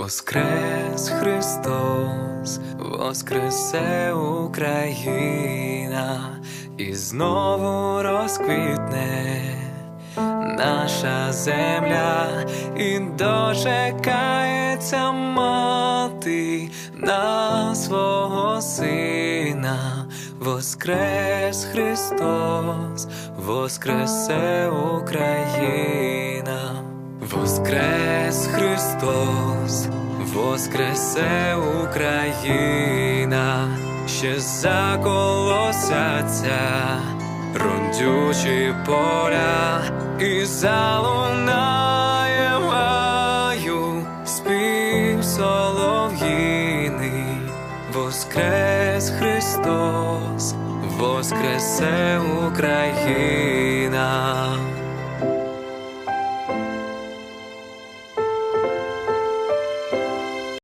Воскрес Христос, воскресе Україна, і знову розквітне наша земля, і дочекається мати на свого сина. Воскрес Христос, воскресе Україна. Воскрес Христос, воскресе Україна, ще заколосяться родючі поля, і залунає в гаю спів солов'їний. Воскрес Христос, воскресе Україна.